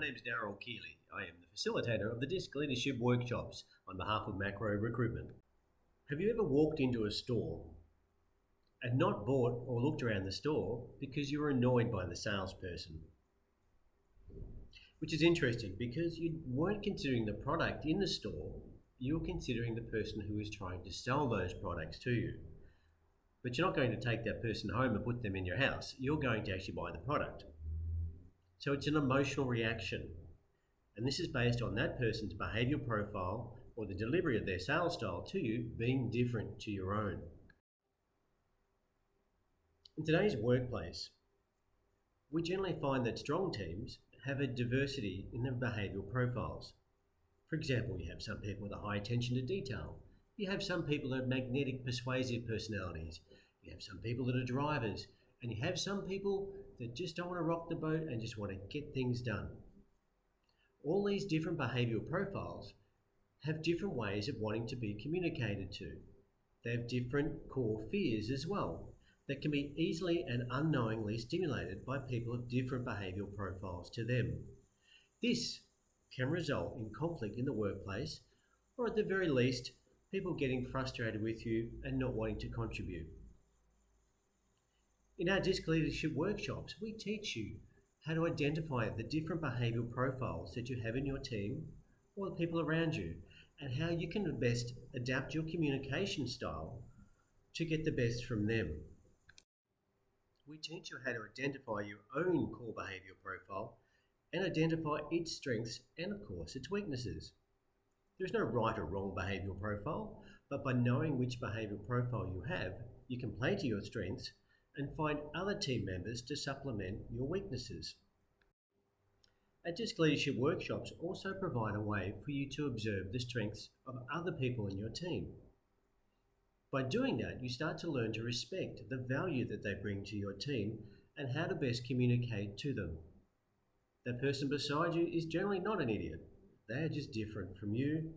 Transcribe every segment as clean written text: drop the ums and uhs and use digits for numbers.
name is Darryl Keeley. I am the facilitator of the DISC Leadership Workshops on behalf of Macro Recruitment. Have you ever walked into a store and not bought or looked around the store because you were annoyed by the salesperson? Which is interesting because you weren't considering the product in the store, you were considering the person who is trying to sell those products to you. But you're not going to take that person home and put them in your house. You're going to actually buy the product. So it's an emotional reaction. And this is based on that person's behavioural profile or the delivery of their sales style to you being different to your own. In today's workplace, we generally find that strong teams have a diversity in their behavioural profiles. For example, you have some people with a high attention to detail. You have some people that have magnetic, persuasive personalities. You have some people that are drivers. And you have some people that just don't want to rock the boat and just want to get things done. All these different behavioural profiles have different ways of wanting to be communicated to. They have different core fears as well that can be easily and unknowingly stimulated by people of different behavioural profiles to them. This can result in conflict in the workplace, or at the very least, people getting frustrated with you and not wanting to contribute. In our DISC Leadership Workshops, we teach you how to identify the different behavioural profiles that you have in your team or the people around you, and how you can best adapt your communication style to get the best from them. We teach you how to identify your own core behavioural profile and identify its strengths and, of course, its weaknesses. There's no right or wrong behavioural profile, but by knowing which behavioural profile you have, you can play to your strengths and find other team members to supplement your weaknesses. Our DISC Leadership Workshops also provide a way for you to observe the strengths of other people in your team. By doing that, you start to learn to respect the value that they bring to your team and how to best communicate to them. The person beside you is generally not an idiot. They are just different from you.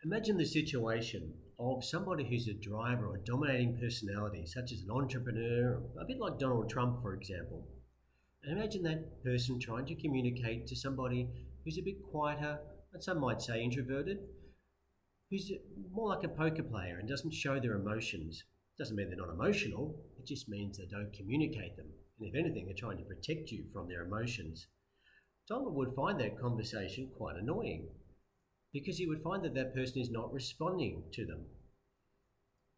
Imagine the situation of somebody who's a driver or a dominating personality, such as an entrepreneur, a bit like Donald Trump, for example. And imagine that person trying to communicate to somebody who's a bit quieter, and some might say introverted, who's more like a poker player and doesn't show their emotions. Doesn't mean they're not emotional, it just means they don't communicate them. And if anything, they're trying to protect you from their emotions. Donald would find that conversation quite annoying, because he would find that that person is not responding to them.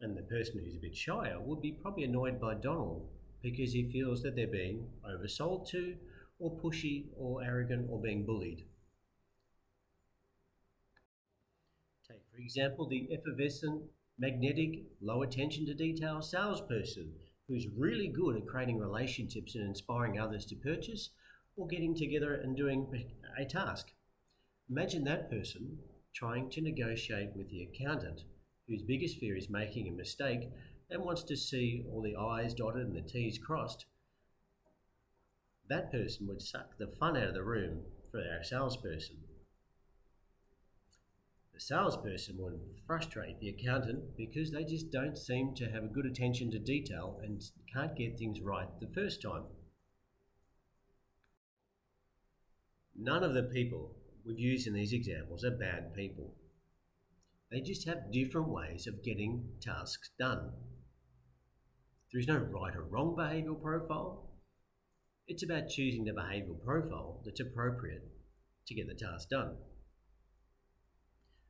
And the person who's a bit shyer would be probably annoyed by Donald because he feels that they're being oversold to, or pushy, or arrogant, or being bullied. Take, for example, the effervescent, magnetic, low attention to detail salesperson who's really good at creating relationships and inspiring others to purchase or getting together and doing a task. Imagine that person trying to negotiate with the accountant whose biggest fear is making a mistake and wants to see all the I's dotted and the T's crossed. That person would suck the fun out of the room for our salesperson. The salesperson would frustrate the accountant because they just don't seem to have a good attention to detail and can't get things right the first time. None of the people we've used in these examples are bad people. They just have different ways of getting tasks done. There is no right or wrong behavioural profile. It's about choosing the behavioural profile that's appropriate to get the task done.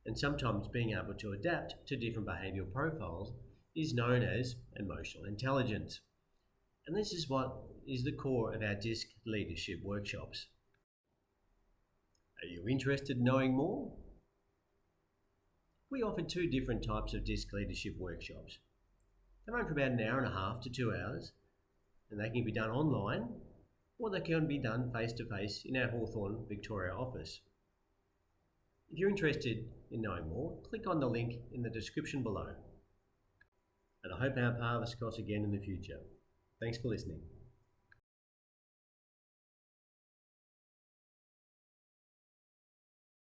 And sometimes being able to adapt to different behavioural profiles is known as emotional intelligence. And this is what is the core of our DISC Leadership Workshops. Are you interested in knowing more? We offer two different types of DISC Leadership Workshops. They run for about an hour and a half to 2 hours, and they can be done online, or they can be done face-to-face in our Hawthorne, Victoria office. If you're interested in knowing more, click on the link in the description below. And I hope our paths cross again in the future. Thanks for listening.